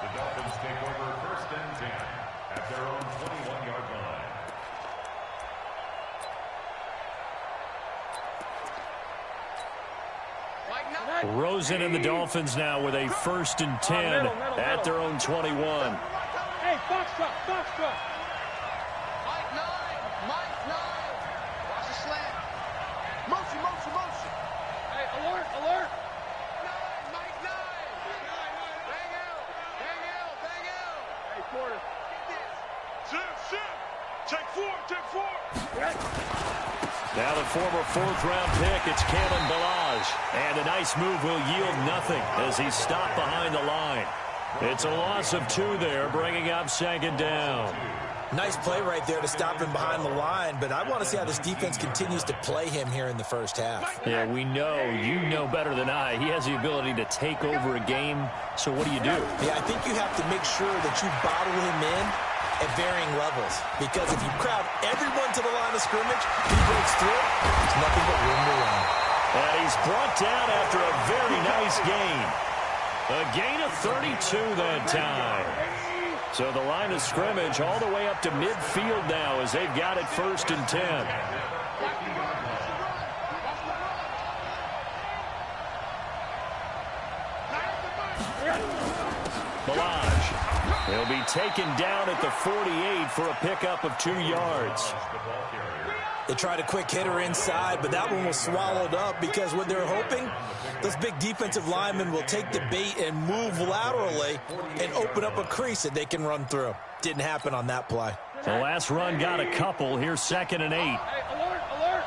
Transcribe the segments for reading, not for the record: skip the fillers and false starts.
The Dolphins take over 1st and 10 at their own 21-yard line. Rosen and the Dolphins now with a 1st and 10 at their own 21. Hey, box truck, box truck. Mike 9. Watch the slant. Motion. Hey, alert. Mike 9. Bang out. Hey, quarter. Shift. Take four. Now the former 4th-round pick, it's Kalen Ballage. And a nice move will yield nothing as he's stopped behind the line. It's a loss of 2 there, bringing up 2nd down. Nice play right there to stop him behind the line, but I want to see how this defense continues to play him here in the first half. Yeah, we know, you know better than I, he has the ability to take over a game, so what do? Yeah, I think you have to make sure that you bottle him in at varying levels, because if you crowd everyone to the line of scrimmage, he breaks through, there's nothing but room to run. And he's brought down after a very nice gain. A gain of 32 that time. So the line of scrimmage all the way up to midfield now as they've got it 1st and 10. Ballage. He'll be taken down at the 48 for a pickup of 2 yards. They tried a quick hitter inside, but that one was swallowed up because what they're hoping, those big defensive linemen will take the bait and move laterally and open up a crease that they can run through. Didn't happen on that play. The last run got a couple. Here's 2nd and 8. Hey, alert.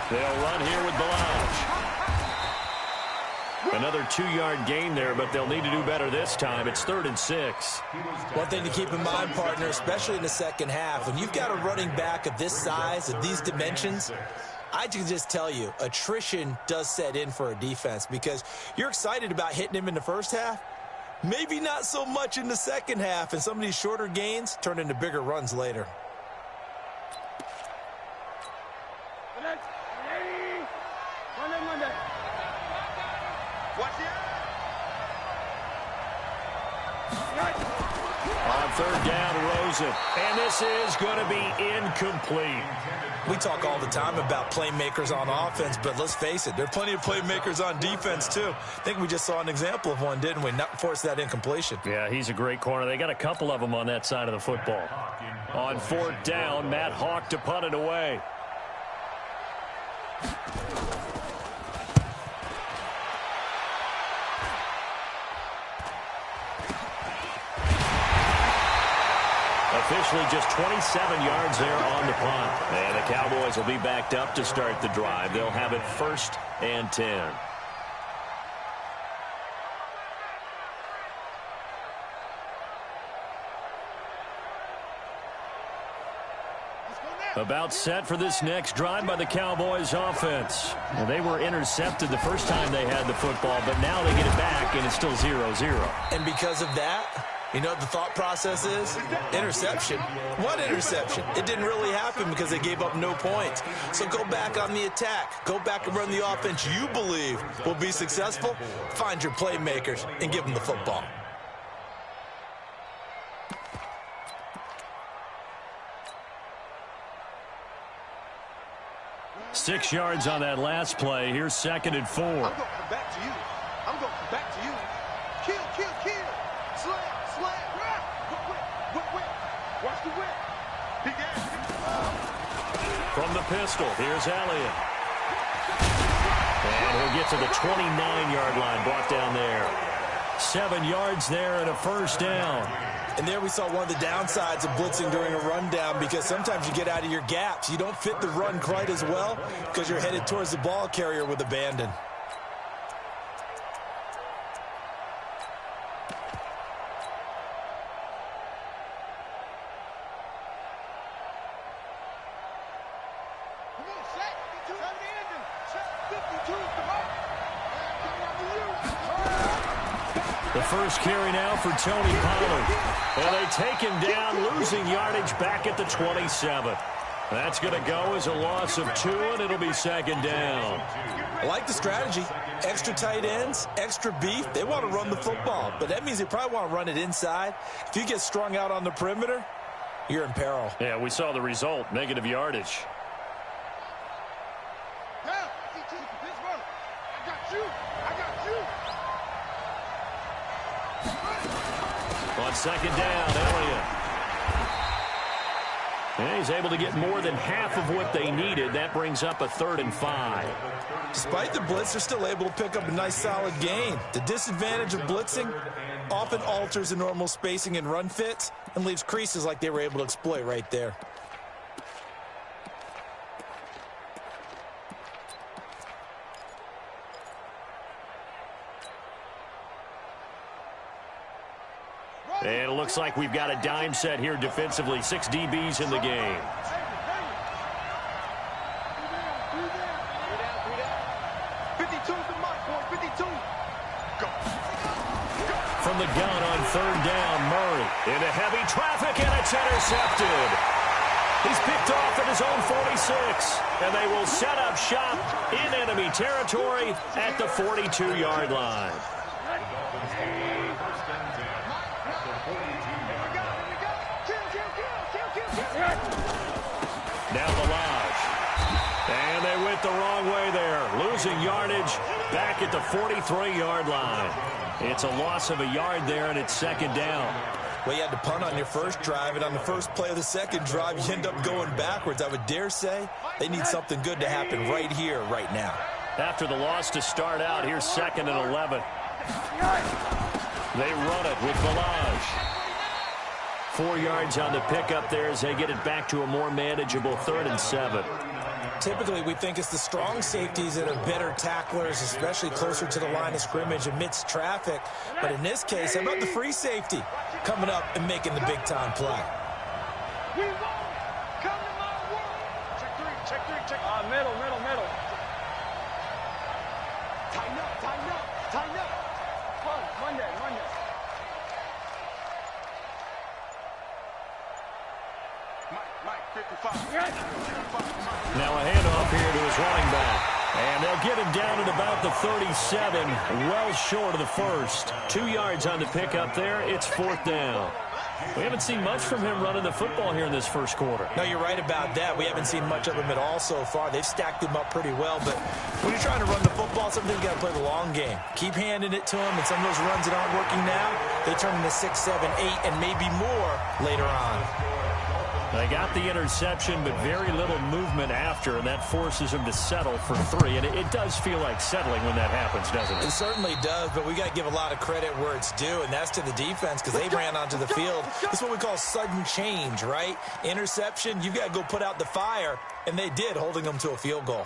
They'll run here with Ballage. Another 2-yard gain there, but they'll need to do better this time. It's 3rd and 6. One thing to keep in mind, partner, especially in the second half, when you've got a running back of this size, of these dimensions, I can just tell you, attrition does set in for a defense because you're excited about hitting him in the first half, maybe not so much in the second half, and some of these shorter gains turn into bigger runs later. Monday. On 3rd down, Rosen. And this is going to be incomplete. We talk all the time about playmakers on offense, but let's face it, there are plenty of playmakers on defense, too. I think we just saw an example of one, didn't we? Not force that incompletion. Yeah, he's a great corner. They got a couple of them on that side of the football. On 4th down, Matt Hawk to punt it away. Officially just 27 yards there on the punt. And the Cowboys will be backed up to start the drive. They'll have it 1st and 10. About set for this next drive by the Cowboys offense. Well, they were intercepted the first time they had the football, but now they get it back, and it's still 0-0. And because of that, you know what the thought process is? Interception. What interception? It didn't really happen because they gave up no points. So go back on the attack. Go back and run the offense you believe will be successful. Find your playmakers and give them the football. Six yards on that last play. Here's 2nd and 4. I'm going to come back to you. Kill. Slam. Whip. Watch the whip. He got it. From the pistol, here's Elliott. And he'll get to the 29-yard line, brought down there. 7 yards there and a 1st down. And there we saw one of the downsides of blitzing during a rundown because sometimes you get out of your gaps. You don't fit the run quite as well because you're headed towards the ball carrier with abandon. The first carry now for Tony Pollard. And they take him down, losing yardage back at the 27. That's going to go as a loss of 2, and it'll be second down. I like the strategy. Extra tight ends, extra beef. They want to run the football, but that means they probably want to run it inside. If you get strung out on the perimeter, you're in peril. Yeah, we saw the result, negative yardage. Yeah, Pittsburgh. I got you. On second down, Elliott. And he's able to get more than half of what they needed. That brings up a 3rd and 5. Despite the blitz, they're still able to pick up a nice, solid gain. The disadvantage of blitzing often alters the normal spacing and run fits and leaves creases like they were able to exploit right there. And it looks like we've got a dime set here defensively. 6 DBs in the game. 52's the mark, boy. 52. Go. From the gun on 3rd down, Murray into heavy traffic, and it's intercepted. He's picked off at his own 46, and they will set up shop in enemy territory at the 42-yard line. Now the lodge. And they went the wrong way there. Losing yardage back at the 43-yard line. It's a loss of a yard there, and it's second down. Well, you had to punt on your first drive, and on the first play of the second drive, you end up going backwards. I would dare say they need something good to happen right here, right now. After the loss to start out, here's 2nd and 11. They run it with Balaj. 4 yards on the pickup there as they get it back to a more manageable 3rd and 7. Typically, we think it's the strong safeties that are better tacklers, especially closer to the line of scrimmage amidst traffic. But in this case, how about the free safety coming up and making the big-time play? We won't come to my world. Check three. Middle. Tighten up. Monday. Mike, 55. Now a handoff here to his running back. And they'll get him down at about the 37, well short of the first. 2 yards on the pickup there. It's 4th down. We haven't seen much from him running the football here in this first quarter. No, you're right about that. We haven't seen much of him at all so far. They've stacked him up pretty well. But when you're trying to run the football, sometimes you got to play the long game. Keep handing it to him, and some of those runs that aren't working now, they turn into 6, 7, 8, and maybe more later on. They got the interception, but very little movement after, and that forces him to settle for 3. And it does feel like settling when that happens, doesn't it? It certainly does, but we got to give a lot of credit where it's due, and that's to the defense because they ran onto the field. This is what we call sudden change, right? Interception, you've got to go put out the fire, and they did, holding them to a field goal.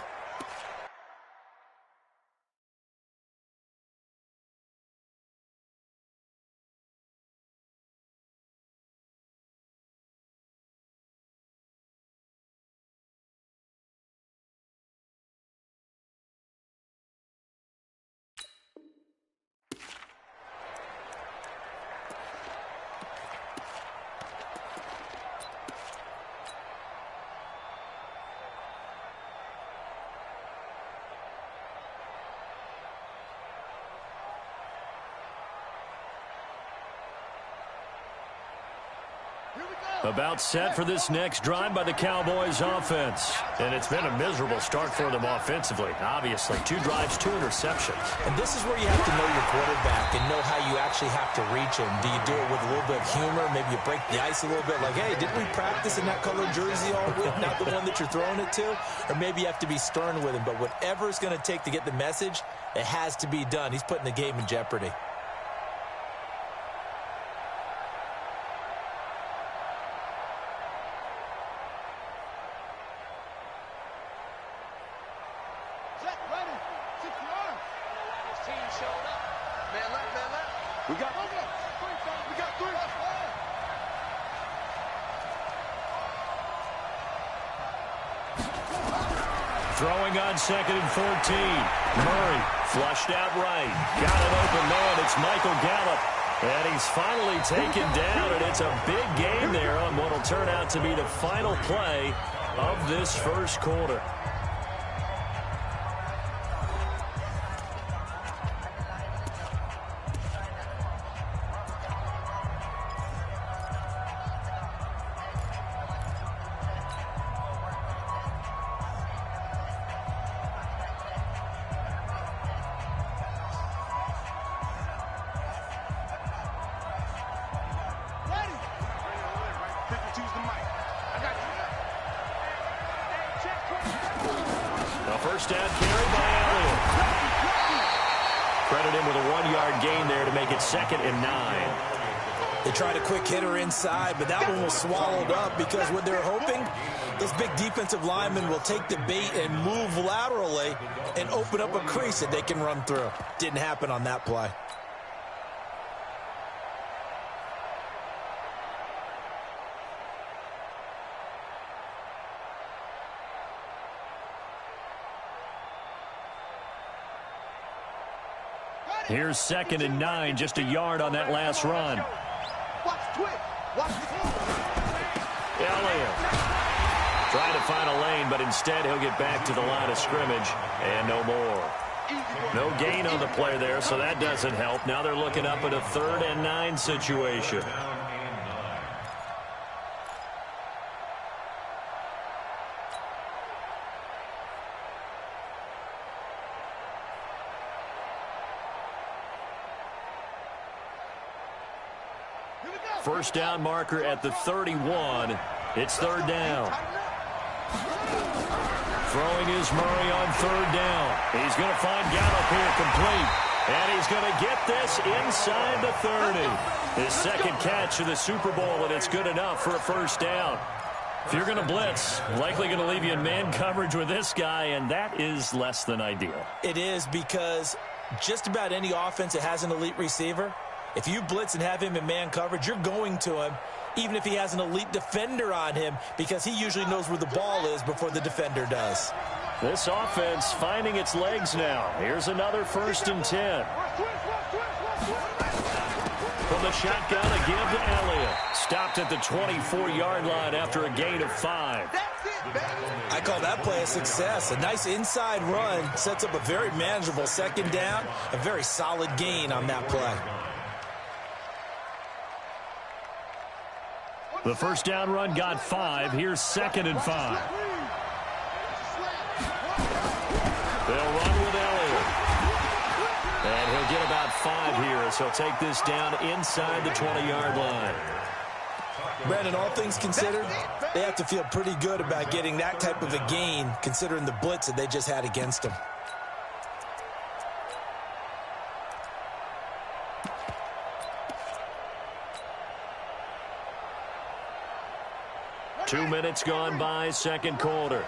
About set for this next drive by the Cowboys offense. And it's been a miserable start for them offensively. Obviously, 2 drives, 2 interceptions. And this is where you have to know your quarterback and know how you actually have to reach him. Do you do it with a little bit of humor? Maybe you break the ice a little bit like, hey, didn't we practice in that colored jersey all week, not the one that you're throwing it to? Or maybe you have to be stern with him. But whatever it's going to take to get the message, it has to be done. He's putting the game in jeopardy. We got 3. Throwing on 2nd and 14. Murray flushed out right. Got an open man. It's Michael Gallup. And he's finally taken down, and it's a big game there on what will turn out to be the final play of this first quarter. First down carry by Elliott. Credit him with a 1-yard gain there to make it 2nd and 9. They tried a quick hitter inside, but that one was swallowed up because what they're hoping, those big defensive linemen will take the bait and move laterally and open up a crease that they can run through. Didn't happen on that play. Here's 2nd and 9, just a yard on that last run. Elliott trying to find a lane, but instead he'll get back to the line of scrimmage, and no more. No gain on the play there, so that doesn't help. Now they're looking up at a 3rd and 9 situation. First down marker at the 31. It's 3rd down. Throwing is Murray on 3rd down. He's going to find Gallup here complete. And he's going to get this inside the 30. His 2nd catch of the Super Bowl, and it's good enough for a first down. If you're going to blitz, likely going to leave you in man coverage with this guy, and that is less than ideal. It is, because just about any offense that has an elite receiver, if you blitz and have him in man coverage, you're going to him, even if he has an elite defender on him, because he usually knows where the ball is before the defender does. This offense finding its legs now. Here's another 1st and 10. From the shotgun, a give to Elliott. Stopped at the 24-yard line after a gain of 5. I call that play a success. A nice inside run sets up a very manageable 2nd down. A very solid gain on that play. The first down run got 5. Here's 2nd and 5. They'll run with Elliott. And he'll get about 5 here as he'll take this down inside the 20-yard line. Brandon, all things considered, they have to feel pretty good about getting that type of a gain, considering the blitz that they just had against them. Two minutes gone by, 2nd quarter.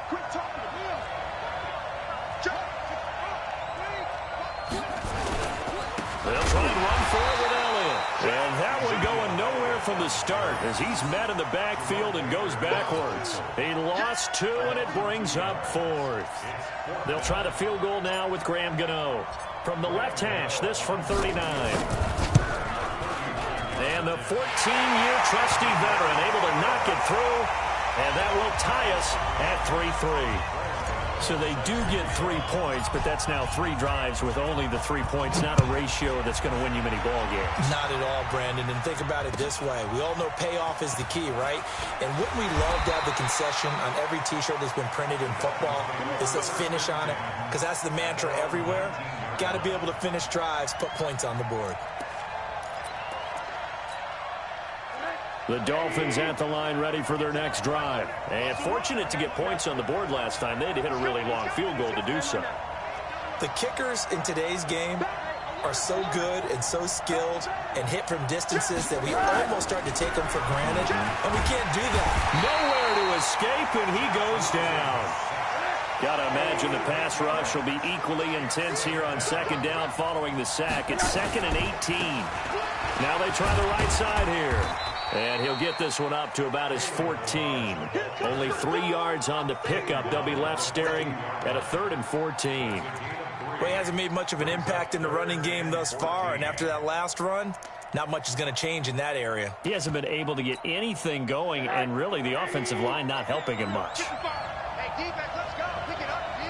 They'll try and run for it with Elliott. And that one going nowhere from the start as he's met in the backfield and goes backwards. He lost 2, and it brings up 4th. They'll try the field goal now with Graham Gano. From the left hash, this from 39. And the 14-year trusty veteran able to knock it through. And that will tie us at 3-3. So they do get 3 points, but that's now 3 drives with only the 3 points, not a ratio that's going to win you many ball games. Not at all, Brandon. And think about it this way. We all know payoff is the key, right? And wouldn't we love to have the concession on every T-shirt that's been printed in football that says finish on it? Because that's the mantra everywhere. Got to be able to finish drives, put points on the board. The Dolphins at the line ready for their next drive. And fortunate to get points on the board last time. They had to hit a really long field goal to do so. The kickers in today's game are so good and so skilled and hit from distances that we almost start to take them for granted, and we can't do that. Nowhere to escape, and he goes down. Got to imagine the pass rush will be equally intense here on 2nd down following the sack. It's 2nd and 18. Now they try the right side here. And he'll get this one up to about his 14. Only 3 yards on the pickup. They'll be left staring at a 3rd and 14. Well, he hasn't made much of an impact in the running game thus far, and after that last run, not much is going to change in that area. He hasn't been able to get anything going, and really the offensive line not helping him much. Hey, defense, let's go. Pick it up, D.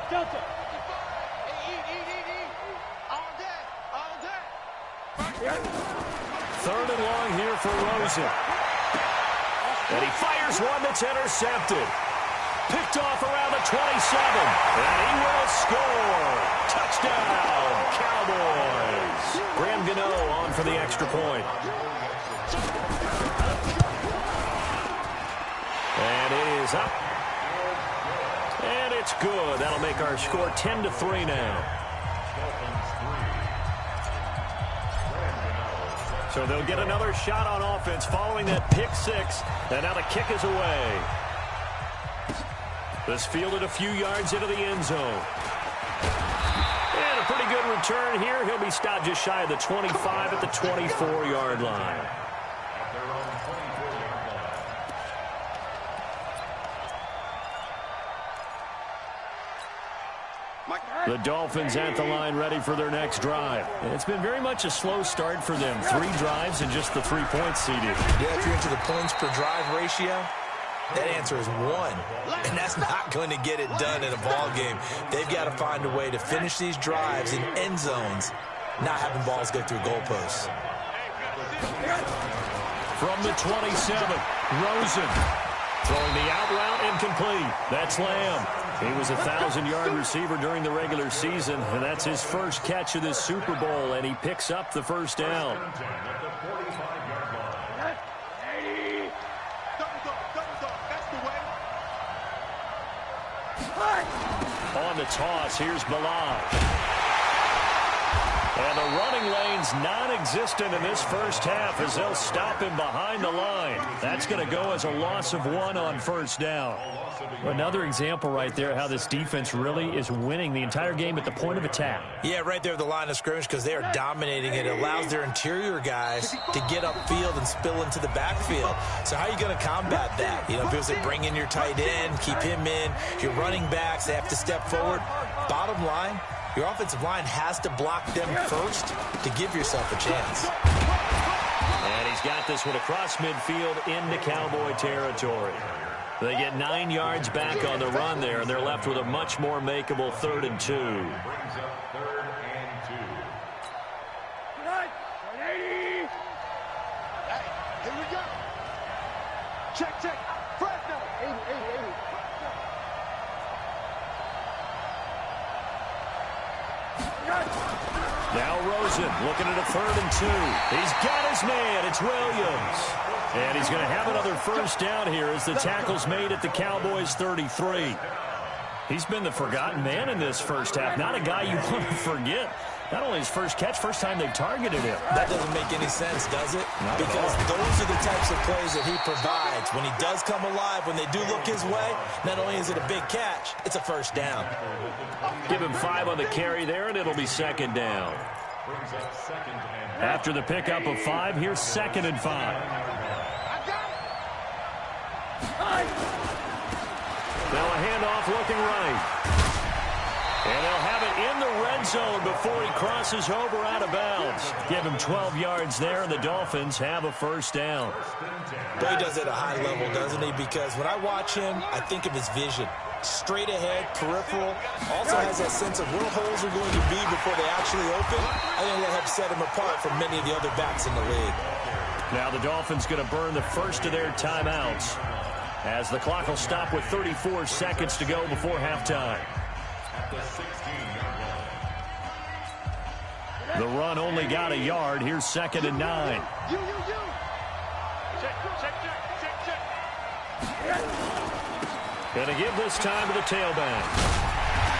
Delta. All day, all day. Third and long here for Rosen. And he fires one that's intercepted. Picked off around the 27. And he will score. Touchdown, Cowboys. Graham Gano on for the extra point. And it is up. And it's good. That'll make our score 10-3 now. So they'll get another shot on offense following that pick six. And now the kick is away. This fielded a few yards into the end zone. And a pretty good return here. He'll be stopped just shy of the 25 at the 24-yard line. The Dolphins at the line ready for their next drive. And it's been very much a slow start for them. 3 drives and just the 3 points seeded. Yeah, if you're into the points per drive ratio, that answer is 1. And that's not going to get it done in a ball game. They've got to find a way to finish these drives in end zones, not having balls go through goalposts. From the 27, Rosen throwing the out route incomplete. That's Lamb. He was a 1,000-yard receiver during the regular season, and that's his first catch of this Super Bowl, and he picks up the first down. On the toss, here's Balaj. And the running lane's non-existent in this first half as they'll stop him behind the line. That's going to go as a loss of 1 on first down. Another example right there how this defense really is winning the entire game at the point of attack. Yeah, right there at the line of scrimmage because they are dominating it. It allows their interior guys to get upfield and spill into the backfield. So how are you going to combat that? You know, people say bring in your tight end, keep him in. Your running backs, they have to step forward. Bottom line, your offensive line has to block them first to give yourself a chance. And he's got this one across midfield into Cowboy territory. They get 9 yards back on the run there, and they're left with a much more makeable 3rd and 2. Here we go. Check. Fresno. 80. Now Rosen looking at a 3rd and 2. He's got his man. It's Williams. And he's going to have another first down here as the tackle's made at the Cowboys' 33. He's been the forgotten man in this first half. Not a guy you want to forget. Not only his first catch, first time they've targeted him. That doesn't make any sense, does it? Because those are the types of plays that he provides. When he does come alive, when they do look his way, not only is it a big catch, it's a first down. Give him 5 on the carry there, and it'll be 2nd down. After the pickup of 5, here's 2nd and 5. Now a handoff looking right. And they'll have it in the red zone before he crosses over out of bounds. Give him 12 yards there, and the Dolphins have a first down. But he does it at a high level, doesn't he? Because when I watch him, I think of his vision. Straight ahead, peripheral. Also has that sense of where holes are going to be before they actually open. I think that helps set him apart from many of the other backs in the league. Now the Dolphins going to burn the first of their timeouts as the clock will stop with 34 seconds to go before halftime. The run only got a yard. Here's 2nd and 9. Check. Going to give this time to the tailback.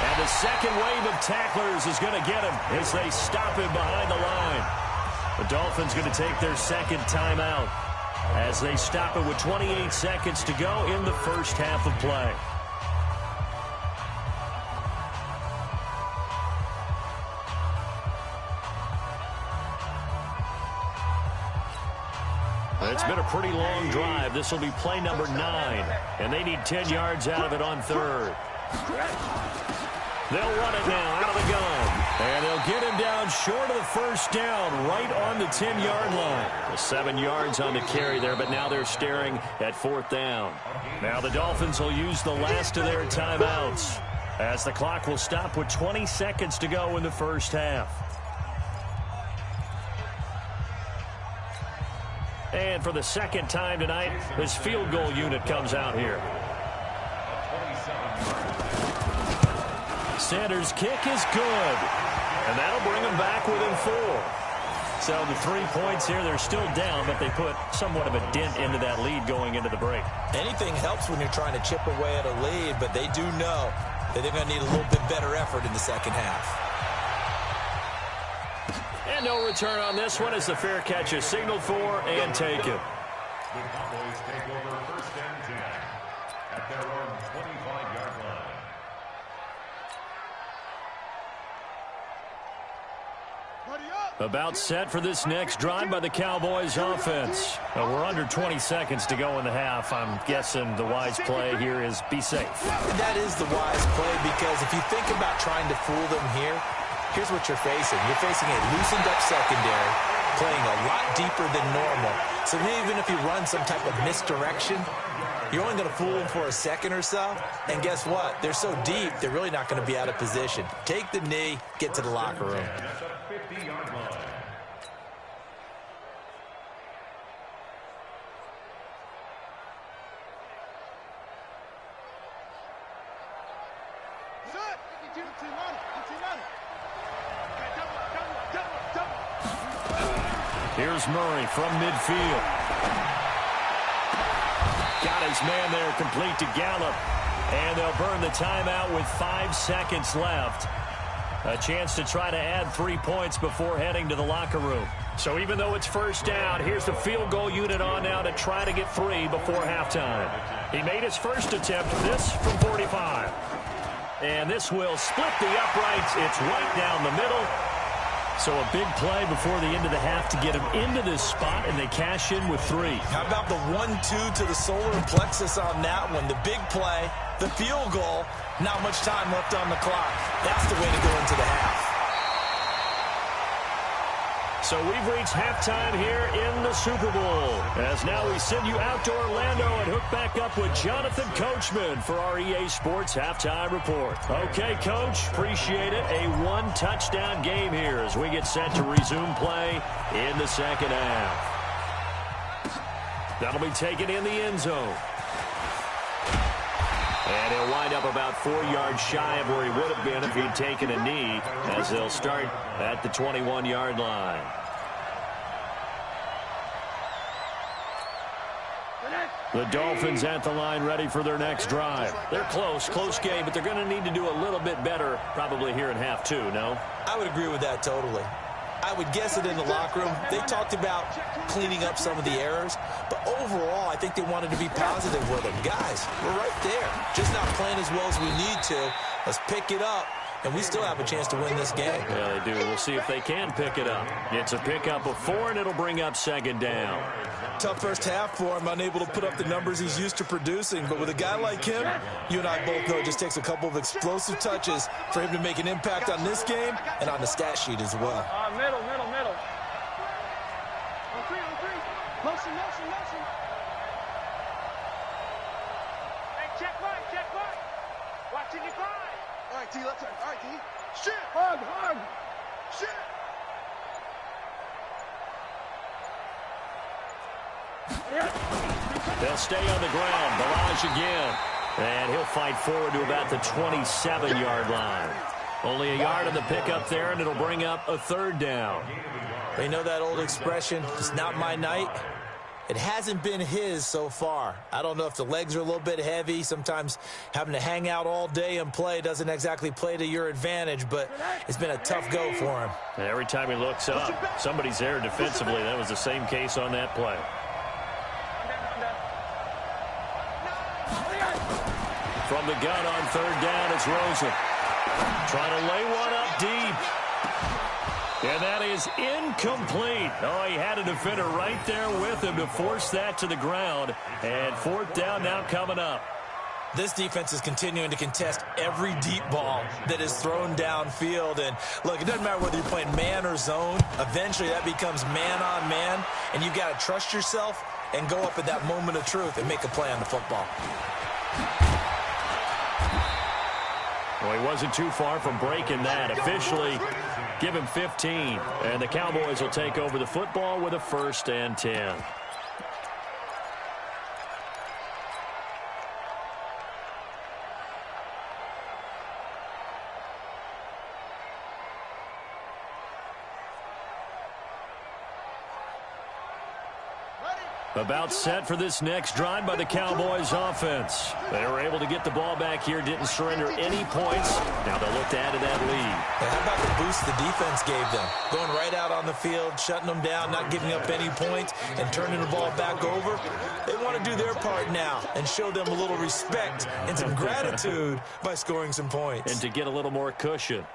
And the second wave of tacklers is going to get him as they stop him behind the line. The Dolphins going to take their 2nd timeout as they stop it with 28 seconds to go in the first half of play. been a pretty long drive. This will be play number 9, and they need 10 yards out of it on third. They'll run it now out of the gun, and they'll get him down short of the first down, right on the 10-yard line. 7 yards on the carry there, but now they're staring at 4th down. Now the Dolphins will use the last of their timeouts, as the clock will stop with 20 seconds to go in the first half. And for the second time tonight, this field goal unit comes out here. Sanders' kick is good, and that'll bring them back within 4. So the 3 points here, they're still down, but they put somewhat of a dent into that lead going into the break. Anything helps when you're trying to chip away at a lead, but they do know that they're going to need a little bit better effort in the second half. And no return on this one as the fair catch is signaled for and taken. The Cowboys take over 1st and 10 at their own 25-yard line. About set for this next drive by the Cowboys offense. We're under 20 seconds to go in the half. I'm guessing the wise play here is be safe. That is the wise play, because if you think about trying to fool them here, here's what you're facing. You're facing a loosened up secondary, playing a lot deeper than normal. So even if you run some type of misdirection, you're only going to fool them for a second or so. And guess what? They're so deep, they're really not going to be out of position. Take the knee, get to the locker room. That's a 50-yard line. Here's Murray from midfield. Got his man there, complete to Gallup. And they'll burn the timeout with 5 seconds left. A chance to try to add 3 points before heading to the locker room. So even though it's first down, here's the field goal unit on now to try to get 3 before halftime. He made his first attempt, this from 45. And this will split the uprights. It's right down the middle. So a big play before the end of the half to get him into this spot, and they cash in with 3. How about the 1-2 to the solar plexus on that one? The big play, the field goal, not much time left on the clock. That's the way to go into the half. So we've reached halftime here in the Super Bowl. As now we send you out to Orlando and hook back up with Jonathan Coachman for our EA Sports Halftime Report. Okay, Coach, appreciate it. A 1-touchdown game here as we get set to resume play in the second half. That'll be taken in the end zone. And he'll wind up about 4 yards shy of where he would have been if he'd taken a knee, as they'll start at the 21-yard line. The Dolphins at the line ready for their next drive. They're close game, but they're going to need to do a little bit better probably here in half 2, no? I would agree with that totally. I would guess it in the locker room. They talked about cleaning up some of the errors, but overall, I think they wanted to be positive with them. Guys, we're right there. Just not playing as well as we need to. Let's pick it up, and we still have a chance to win this game. Yeah, they do. We'll see if they can pick it up. It's a pickup of 4, and it'll bring up 2nd down. Tough first half for him, unable to put up the numbers he's used to producing. But with a guy like him, you and I both know it just takes a couple of explosive touches for him to make an impact on this game and on the stat sheet as well. Middle. On 3. Motion. Hey, check right. Watching you find. All right, T, left side. All right, T. Shit. Hard. Shit. They'll stay on the ground. Barrage again. And he'll fight forward to about the 27-yard line. Only a yard on the pickup there, and it'll bring up a 3rd down. They know that old expression, it's not my night. It hasn't been his so far. I don't know if the legs are a little bit heavy. Sometimes having to hang out all day and play doesn't exactly play to your advantage, but it's been a tough go for him. And every time he looks up, somebody's there defensively. That was the same case on that play. From the gun on 3rd down, it's Rosen. Trying to lay one up deep. And that is incomplete. Oh, he had a defender right there with him to force that to the ground. And fourth down now coming up. This defense is continuing to contest every deep ball that is thrown downfield. And, look, it doesn't matter whether you're playing man or zone. Eventually that becomes man on man. And you've got to trust yourself and go up at that moment of truth and make a play on the football. Well, he wasn't too far from breaking that. Officially, give him 15. And the Cowboys will take over the football with a 1st and 10. About set for this next drive by the Cowboys offense. They were able to get the ball back here, didn't surrender any points. Now they'll look to add to that lead. How about the boost the defense gave them? Going right out on the field, shutting them down, not giving up any points, and turning the ball back over. They want to do their part now and show them a little respect and some gratitude by scoring some points. And to get a little more cushion.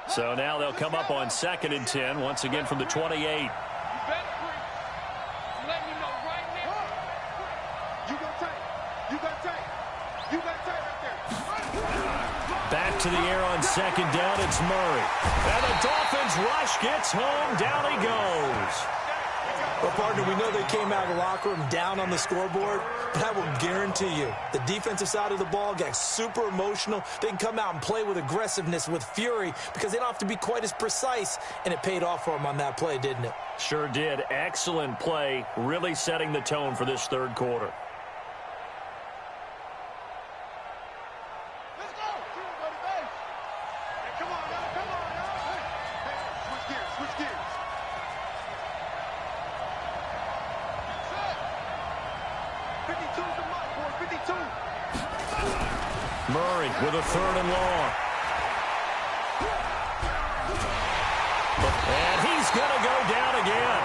So now they'll come up on 2nd and 10, once again from the 28. You better breathe. Let me know right now. You got tight. You got tight. You got tight right there. Back to the air on 2nd down, it's Murray. And the Dolphins rush gets home, down he goes. Well, partner, we know they came out of the locker room down on the scoreboard, but I will guarantee you the defensive side of the ball got super emotional. They can come out and play with aggressiveness, with fury, because they don't have to be quite as precise, and it paid off for them on that play, didn't it? Sure did. Excellent play, really setting the tone for this 3rd quarter. Let's go. Hey, come on, y'all. Come on, y'all. Hey, switch gears. Switch gears. 52's the mark, boy. 52. Murray with a 3rd and long. And he's going to go down again.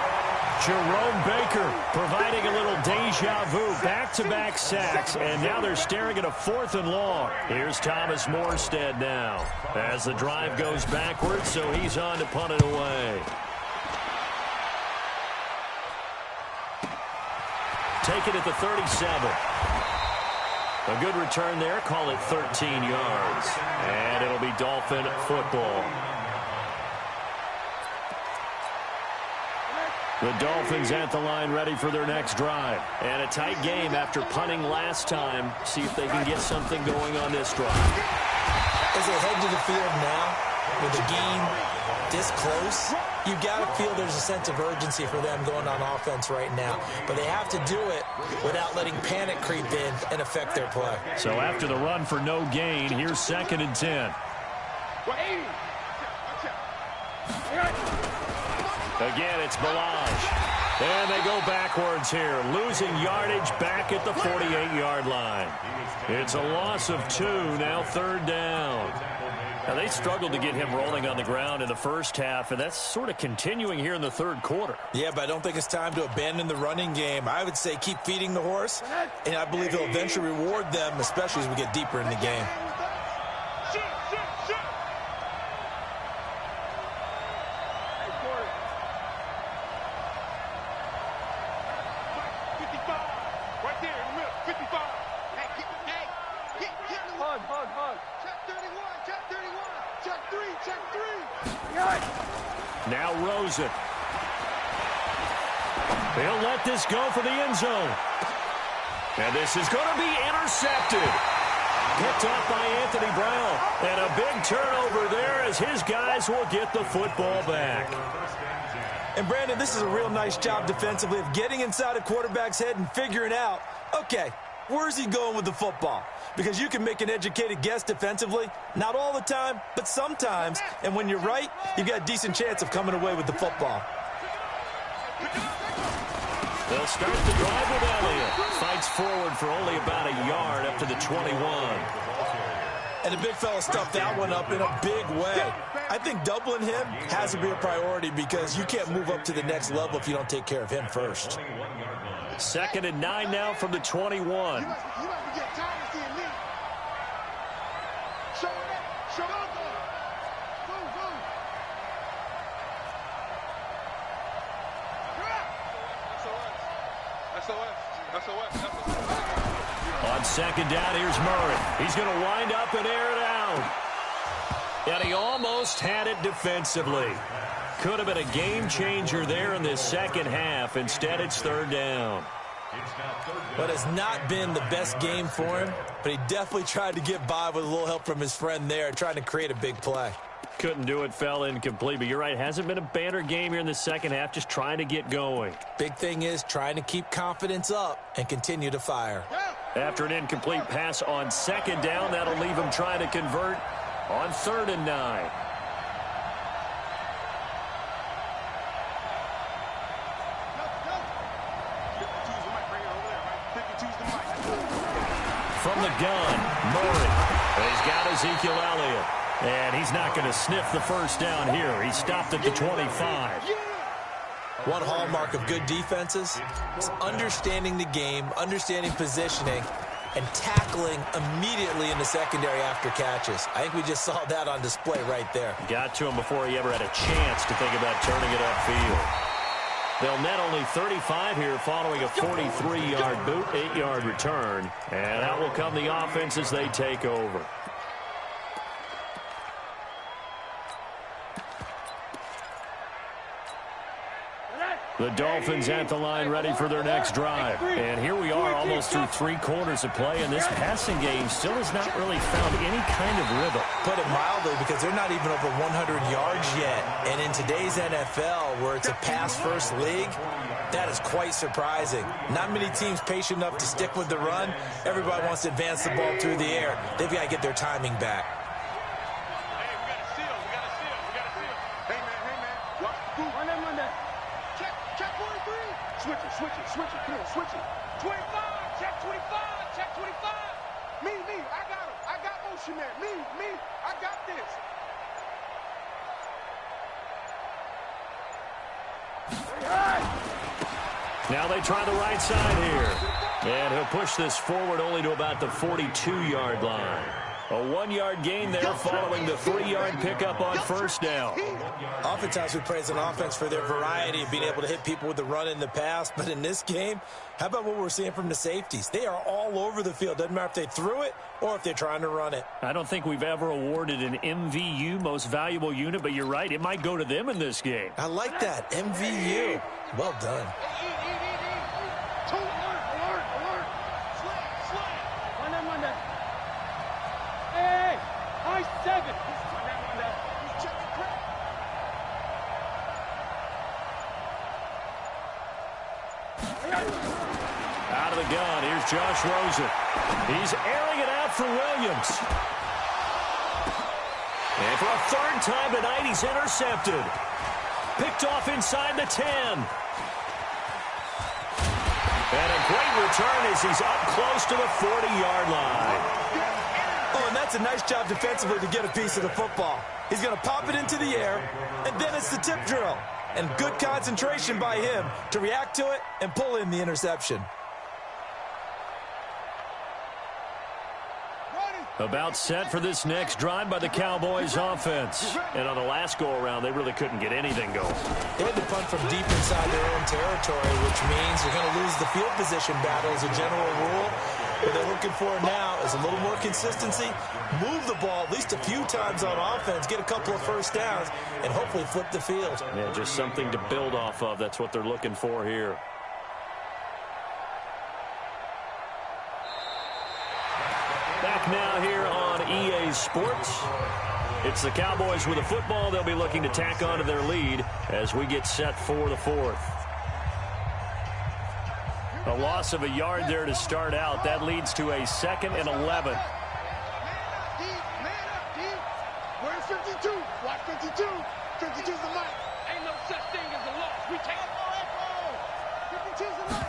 Jerome Baker providing a little deja vu, back-to-back sacks, and now they're staring at a 4th and long. Here's Thomas Morstead now as the drive goes backwards, so he's on to punt it away. Take it at the 37. A good return there. Call it 13 yards. And it'll be Dolphin football. The Dolphins at the line ready for their next drive. And a tight game after punting last time. See if they can get something going on this drive. As they head to the field now, with the game this close, you've got to feel there's a sense of urgency for them going on offense right now. But they have to do it without letting panic creep in and affect their play. So after the run for no gain, here's 2nd and 10. Again, it's Balaj. And they go backwards here, losing yardage back at the 48-yard line. It's a loss of 2, now 3rd down. Now, they struggled to get him rolling on the ground in the first half, and that's sort of continuing here in the 3rd quarter. Yeah, but I don't think it's time to abandon the running game. I would say keep feeding the horse, and I believe he'll eventually reward them, especially as we get deeper in the game. Now Rosen. He'll let this go for the end zone. And this is going to be intercepted. Picked off by Anthony Brown. And a big turnover there as his guys will get the football back. And, Brandon, this is a real nice job defensively of getting inside a quarterback's head and figuring out, okay, where's he going with the football? Because you can make an educated guess defensively. Not all the time, but sometimes. And when you're right, you've got a decent chance of coming away with the football. They'll start the drive with Elliott. Fights forward for only about a yard up to the 21. And the big fella stuffed that one up in a big way. I think doubling him has to be a priority because you can't move up to the next level if you don't take care of him first. 2nd and 9 now from the 21. On second down, here's Murray. He's going to wind up and air it out. And he almost had it defensively. Could have been a game changer there in this second half. Instead, it's third down. But it's not been the best game for him, but he definitely tried to get by with a little help from his friend there, trying to create a big play. Couldn't do it, fell incomplete. But you're right, hasn't been a banner game here in the second half, just trying to get going. Big thing is trying to keep confidence up and continue to fire. After an incomplete pass on second down, that'll leave him trying to convert on 3rd and 9. From the gun, Murray. He's got Ezekiel Elliott. And he's not going to sniff the first down here. He stopped at the 25. One hallmark of good defenses is understanding the game, understanding positioning, and tackling immediately in the secondary after catches. I think we just saw that on display right there. Got to him before he ever had a chance to think about turning it upfield. They'll net only 35 here following a 43-yard boot, 8-yard return. And out will come the offense as they take over. The Dolphins at the line ready for their next drive. And here we are almost through 3 quarters of play, and this passing game still has not really found any kind of rhythm. Put it mildly, because they're not even over 100 yards yet. And in today's NFL, where it's a pass-first league, that is quite surprising. Not many teams patient enough to stick with the run. Everybody wants to advance the ball through the air. They've got to get their timing back. Switch it, come on, switch it. 25, check 25, check 25. Me, I got him. I got motion man. Me, I got this. Now they try the right side here. And he'll push this forward only to about the 42-yard line. A 1-yard gain there following the 3-yard pickup on first down. Oftentimes we praise an offense for their variety of being able to hit people with the run in the pass. But in this game, how about what we're seeing from the safeties? They are all over the field. Doesn't matter if they threw it or if they're trying to run it. I don't think we've ever awarded an MVU, most valuable unit, but you're right. It might go to them in this game. I like that. MVU. Well done. Out of the gun, here's Josh Rosen. He's airing it out for Williams. And for a 3rd time tonight, he's intercepted. Picked off inside the 10. And a great return as he's up close to the 40-yard line. Oh, and that's a nice job defensively to get a piece of the football. He's going to pop it into the air, and then it's the tip drill. And good concentration by him to react to it and pull in the interception. About set for this next drive by the Cowboys offense. And on the last go-around, they really couldn't get anything going. They had to punt from deep inside their own territory, which means you're going to lose the field position battle as a general rule. What they're looking for now is a little more consistency, move the ball at least a few times on offense, get a couple of first downs, and hopefully flip the field. Yeah, just something to build off of. That's what they're looking for here. Back now here on EA Sports. It's the Cowboys with the football. They'll be looking to tack on to their lead as we get set for the 4th. A loss of a yard there to start out. That leads to a 2nd and 11. Man up, D. Where's 52? Watch 52. 52's the mic. Ain't no such thing as a loss. We take it. 52's the mic.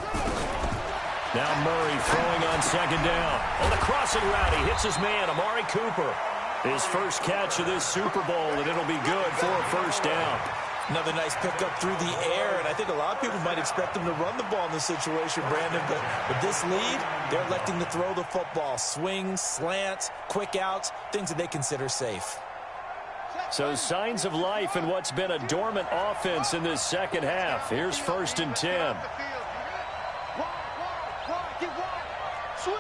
Now Murray throwing on 2nd down. On the crossing route, he hits his man, Amari Cooper. His first catch of this Super Bowl, and it'll be good for a first down. Another nice pickup through the air, and I think a lot of people might expect them to run the ball in this situation, Brandon, but with this lead, they're electing to throw the football. Swings, slants, quick outs, things that they consider safe. So signs of life in what's been a dormant offense in this second half. Here's 1st and 10. Get wide. Switch.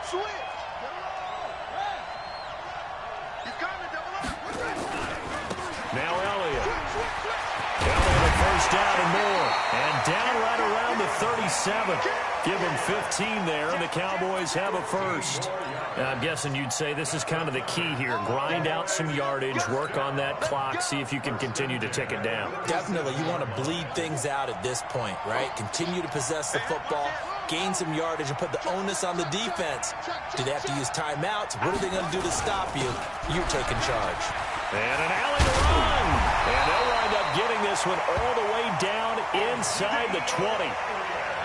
Switch. He's coming, double up. Now Elliott. Elliott a first down and more. And down right around the 37. Give them 15 there, and the Cowboys have a first. I'm guessing you'd say this is kind of the key here. Grind out some yardage, work on that clock, see if you can continue to tick it down. Definitely, you want to bleed things out at this point, right? Continue to possess the football, gain some yardage, and put the onus on the defense. Do they have to use timeouts? What are they going to do to stop you? You're taking charge. And an alley to run. And they'll wind up getting this one all the way down inside the 20.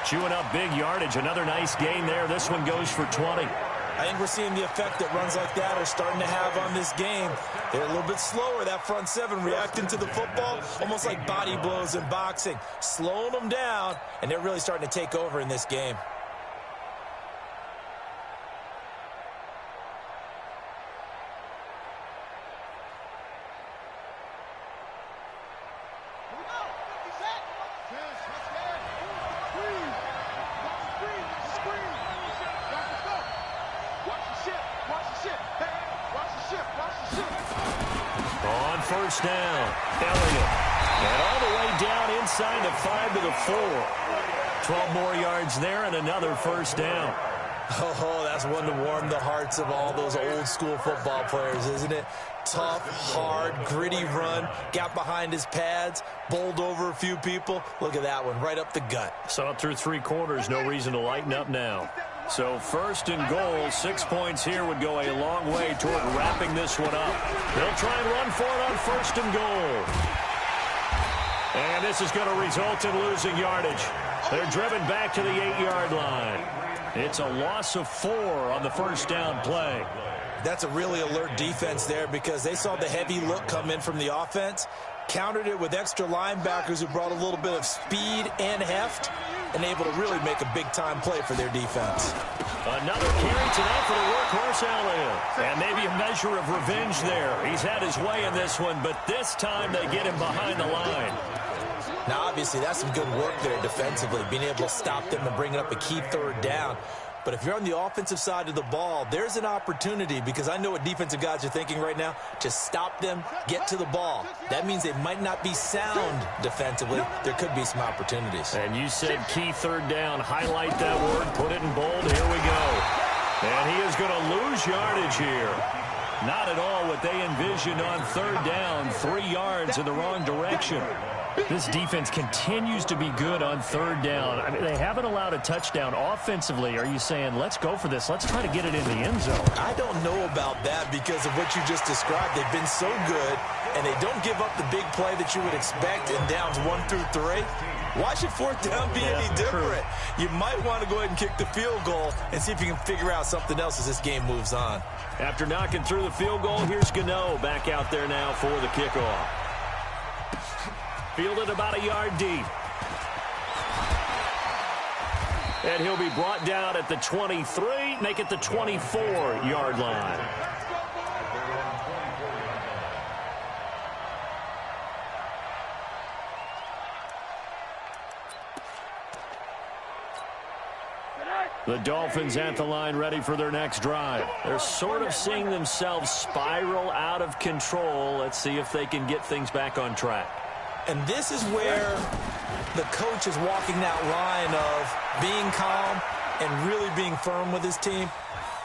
Chewing up big yardage. Another nice gain there. This one goes for 20. I think we're seeing the effect that runs like that are starting to have on this game. They're a little bit slower, that front seven, reacting to the football, almost like body blows in boxing, slowing them down, and they're really starting to take over in this game. First down, Elliott. And all the way down inside the 5 to the 4. 12 more yards there and another first down. Oh, that's one to warm the hearts of all those old school football players, isn't it? Tough, hard, gritty run. Got behind his pads, bowled over a few people. Look at that one, right up the gut. Saw it through 3 quarters. No reason to lighten up now. So first and goal, 6 points here would go a long way toward wrapping this one up. They'll try and run for it on first and goal. And this is going to result in losing yardage. They're driven back to the 8-yard line. It's a loss of 4 on the first down play. That's a really alert defense there because they saw the heavy look come in from the offense, countered it with extra linebackers who brought a little bit of speed and heft, and able to really make a big-time play for their defense. Another carry tonight for the workhorse Elliott. And maybe a measure of revenge there. He's had his way in this one, but this time they get him behind the line. Now, obviously, that's some good work there defensively, being able to stop them and bring up a key third down. But if you're on the offensive side of the ball, there's an opportunity, because I know what defensive guys are thinking right now, to stop them, get to the ball. That means they might not be sound defensively. There could be some opportunities. And you said key third down. Highlight that word. Put it in bold. Here we go. And he is going to lose yardage here. Not at all what they envisioned on third down. 3 yards in the wrong direction. This defense continues to be good on third down. I mean, they haven't allowed a touchdown offensively. Are you saying, let's go for this? Let's try to get it in the end zone. I don't know about that because of what you just described. They've been so good, and they don't give up the big play that you would expect in downs 1 through 3. Why should fourth down be any different? True. You might want to go ahead and kick the field goal and see if you can figure out something else as this game moves on. After knocking through the field goal, here's Gano back out there now for the kickoff. Fielded about a yard deep. And he'll be brought down at the 23, make it the 24-yard line. The Dolphins at the line ready for their next drive. They're sort of seeing themselves spiral out of control. Let's see if they can get things back on track. And this is where the coach is walking that line of being calm and really being firm with his team.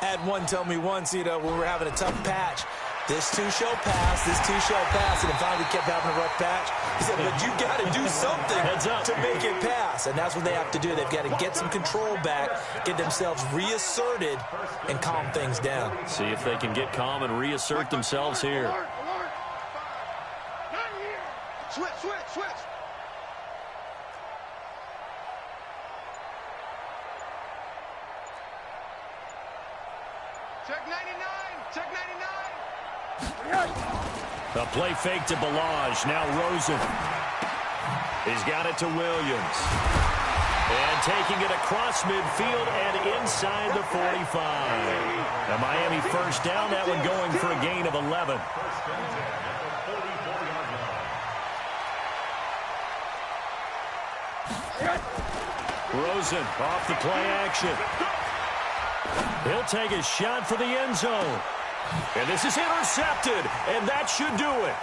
I had one tell me once, when we were having a tough patch, this too shall pass, this too shall pass, and finally kept having a rough patch. He said, but you got to do something to make it pass, and that's what they have to do. They've got to get some control back, get themselves reasserted, and calm things down. See if they can get calm and reassert themselves here. Switch, switch, switch. Check 99, check 99. A play fake to Balaj. Now Rosen. He's got it to Williams. And taking it across midfield and inside the 45. A Miami first down. That one going for a gain of 11. Rosen off the play action. He'll take a shot for the end zone. And this is intercepted, and that should do it.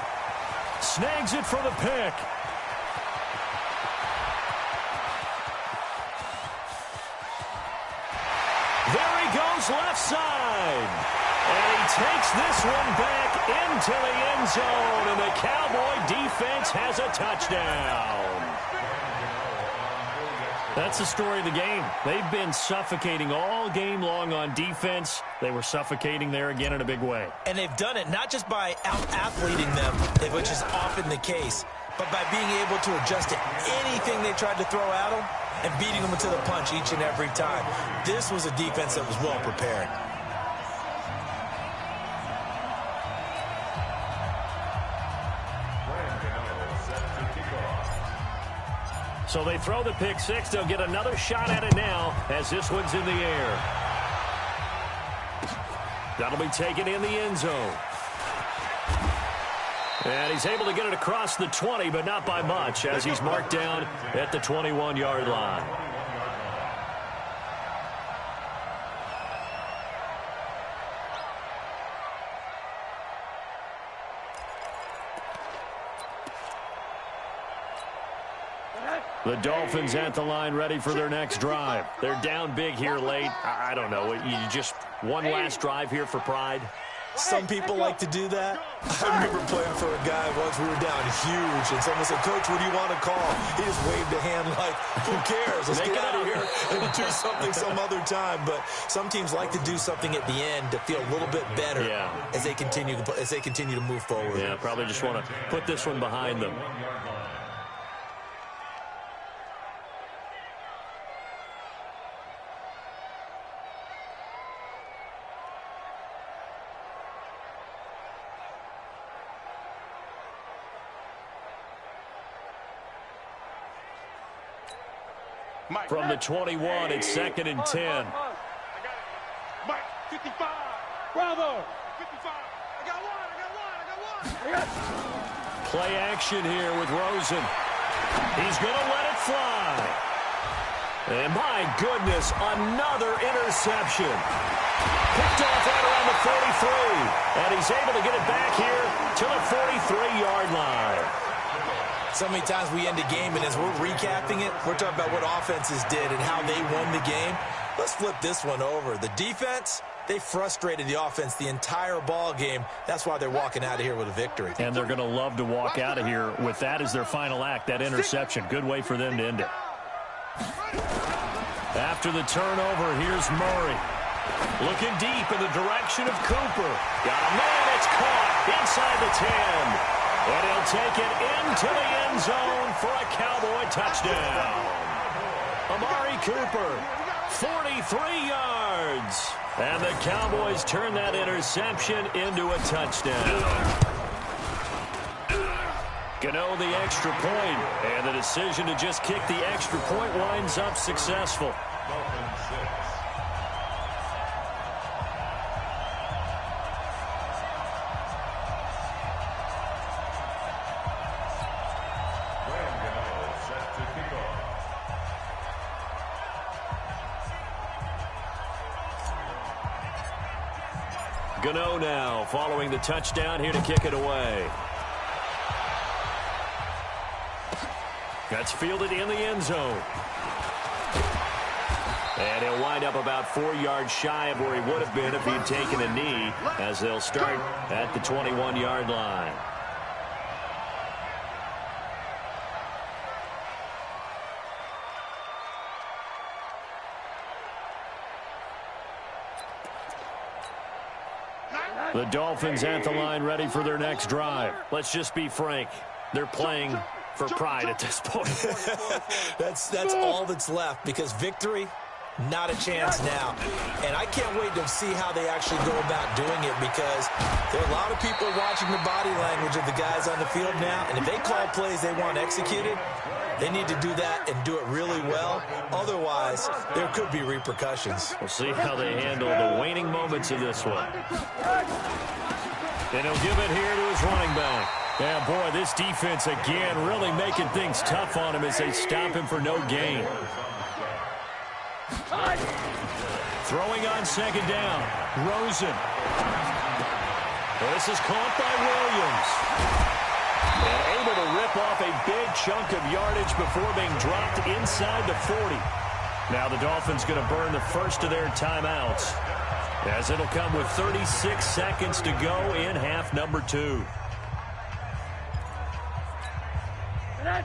Snags it for the pick. There he goes left side. And he takes this one back into the end zone, and the Cowboy defense has a touchdown. That's the story of the game. They've been suffocating all game long on defense. They were suffocating there again in a big way. And they've done it not just by out-athleting them, which is often the case, but by being able to adjust to anything they tried to throw at them and beating them to the punch each and every time. This was a defense that was well prepared. So they throw the pick six. They'll get another shot at it now as this one's in the air. That'll be taken in the end zone. And he's able to get it across the 20, but not by much, as he's marked down at the 21-yard line. The Dolphins at the line, ready for their next drive. They're down big here late. I don't know. You just one last drive here for pride? Some people like to do that. I remember playing for a guy once. We were down huge, and someone said, "Coach, what do you want to call?" He just waved a hand like, "Who cares? Let's get out of here and do something some other time." But some teams like to do something at the end to feel a little bit better as they continue to move forward. Yeah, probably just want to put this one behind them. From the 21, it's 2nd and 10. Mike, 55. Bravo. 55. I got one. Play action here with Rosen. He's going to let it fly. And my goodness, another interception. Picked off right around the 43. And he's able to get it back here to the 43-yard line. So many times we end a game, and as we're recapping it, we're talking about what offenses did and how they won the game. Let's flip this one over. The defense, they frustrated the offense the entire ball game. That's why they're walking out of here with a victory. And they're going to love to walk out of here with that as their final act, that interception. Good way for them to end it. After the turnover, here's Murray. Looking deep in the direction of Cooper. Got a man, it's caught inside the 10. And he'll take it into the end zone for a Cowboy touchdown. Amari Cooper, 43 yards. And the Cowboys turn that interception into a touchdown. Gano the extra point, and the decision to just kick the extra point winds up successful. Gano now following the touchdown here to kick it away. That's fielded in the end zone. And he'll wind up about 4 yards shy of where he would have been if he'd taken a knee, as they'll start at the 21-yard line. The Dolphins at the line, ready for their next drive. Let's just be frank. They're playing for pride at this point. That's all that's left, because victory, not a chance now. And I can't wait to see how they actually go about doing it, because there are a lot of people watching the body language of the guys on the field now. And if they call plays they want executed, they need to do that and do it really well. Otherwise, there could be repercussions. We'll see how they handle the waning moments of this one. And he'll give it here to his running back. Yeah, boy, this defense again really making things tough on him as they stop him for no gain. Throwing on second down. Rosen. This is caught by Williams. And able to rip off a big chunk of yardage before being dropped inside the 40. Now the Dolphins going to burn the first of their timeouts, as it'll come with 36 seconds to go in half number 2.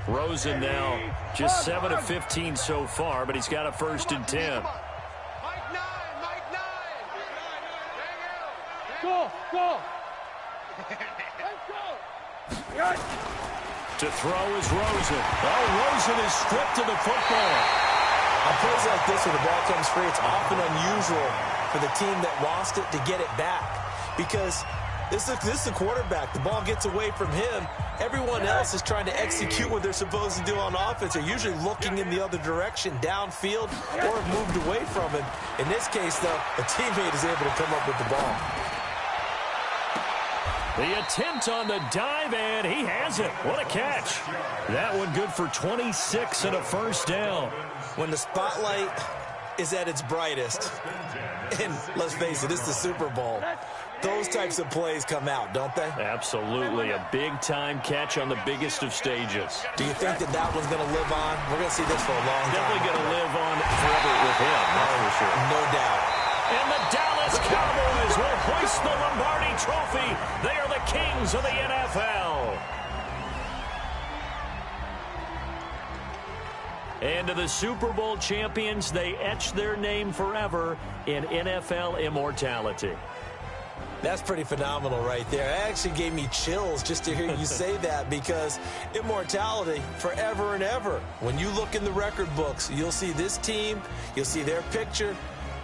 Rosen now just 7 of 15 so far, but he's got a 1st and 10. Go. To throw is Rosen. Oh, Rosen is stripped of the football. On plays like this, when the ball comes free, it's often unusual for the team that lost it to get it back, because this is the quarterback. The ball gets away from him. Everyone else is trying to execute what they're supposed to do on offense. They're usually looking in the other direction, downfield, or have moved away from him. In this case, though, a teammate is able to come up with the ball. The attempt on the dive, and he has it. What a catch. That one good for 26 and a 1st down. When the spotlight is at its brightest, and let's face it, it's the Super Bowl, those types of plays come out, don't they? Absolutely. A big-time catch on the biggest of stages. Do you think that one's going to live on? We're going to see this for a long time. Definitely going to live on forever with him, that's for sure. No doubt. And the Dallas Cowboys will hoist the Lombardi Trophy. They are the kings of the NFL. And to the Super Bowl champions, they etch their name forever in NFL immortality. That's pretty phenomenal right there. It actually gave me chills just to hear you say that, because immortality forever and ever. When you look in the record books, you'll see this team, you'll see their picture,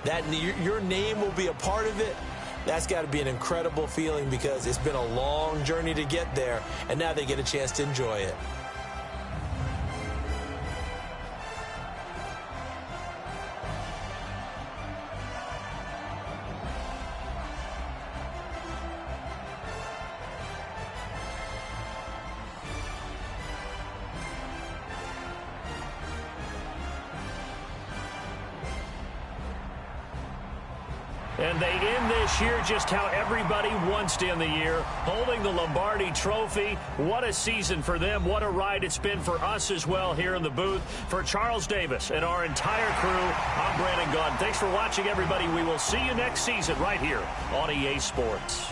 that your name will be a part of it. That's got to be an incredible feeling, because it's been a long journey to get there, and now they get a chance to enjoy it. And they end this year just how everybody wants to end the year, holding the Lombardi Trophy. What a season for them. What a ride it's been for us as well here in the booth. For Charles Davis and our entire crew, I'm Brandon Gaudin. Thanks for watching, everybody. We will see you next season right here on EA Sports.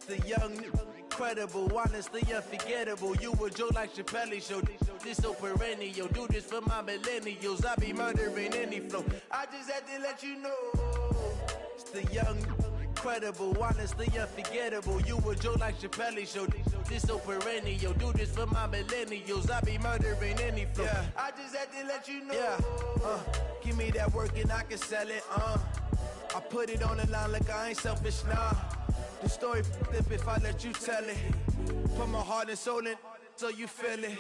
The young, incredible, honestly unforgettable. You a Joe like Chappelle show. This so perennial. Do this for my millennials. I be murdering any flow. I just had to let you know. It's the young, incredible, honestly unforgettable. You a Joe like Chappelle show. This so perennial. Do this for my millennials. I be murdering any flow. Yeah. I just had to let you know. Yeah. Give me that work and I can sell it. I put it on the line like I ain't selfish, nah. The story flip if I let you tell it. Put my heart and soul in so you feel it.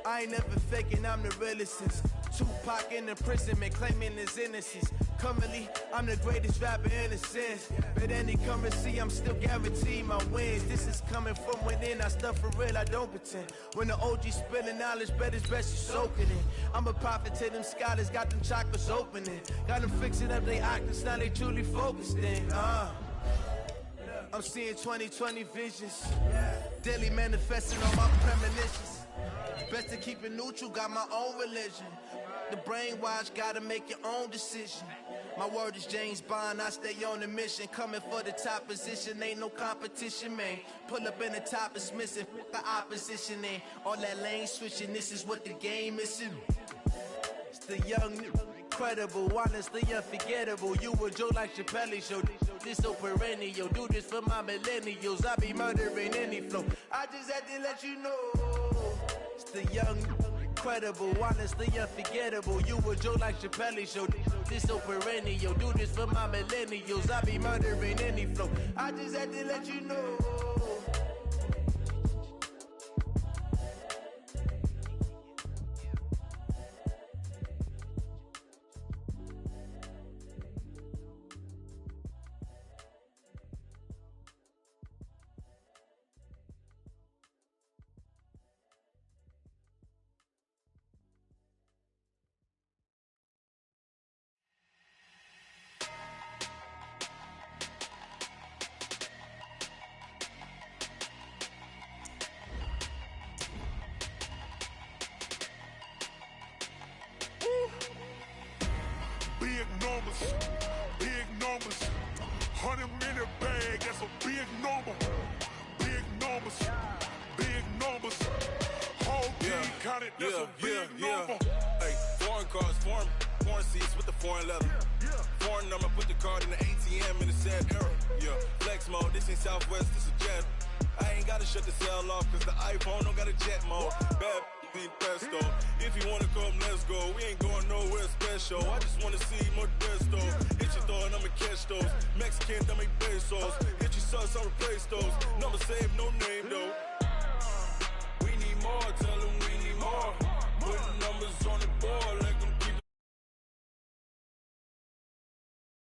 I ain't never faking, I'm the realest since Tupac in imprisonment, claiming his innocence. Currently, I'm the greatest rapper in a sense. But any currency, I'm still guaranteed my wins. This is coming from within, I stuff for real, I don't pretend. When the OG spilling knowledge, bet it's best you soak it in. I'm a prophet to them scholars, got them chakras opening. Got them fixing up they octaves, now they truly focused in. I'm seeing 2020 visions. Daily manifesting on my premonitions. Best to keep it neutral, got my own religion. The brainwash, gotta make your own decision. My word is James Bond, I stay on the mission. Coming for the top position, ain't no competition, man. Pull up in the top, it's missing, the opposition ain't. All that lane switching, this is what the game is. It's the young, incredible, honestly unforgettable. You a Joe like Chappelle show. This so perennial. Do this for my millennials. I be murdering any flow. I just had to let you know. It's the young, incredible, honestly unforgettable. You a Joe like Chappelle show. This so perennial. Do this for my millennials. I be murdering any flow. I just had to let you know. Big numbers, 100-minute bag, that's a big number. Big numbers, whole team counted, that's a big number. Hey, foreign cars, foreign seats with the foreign leather. Foreign number, put the card in the ATM in the sad era. Yeah, flex mode, this ain't Southwest, this a jet. I ain't gotta shut the cell off, cause the iPhone don't got a jet mode. Bad be pesto. If you wanna come, let's go. We ain't going nowhere special. I just wanna see Modesto. Hit your thought, I'ma catch those. Mexican, I make pesos. Hit your sauce, I'll replace those. Number saved, no name.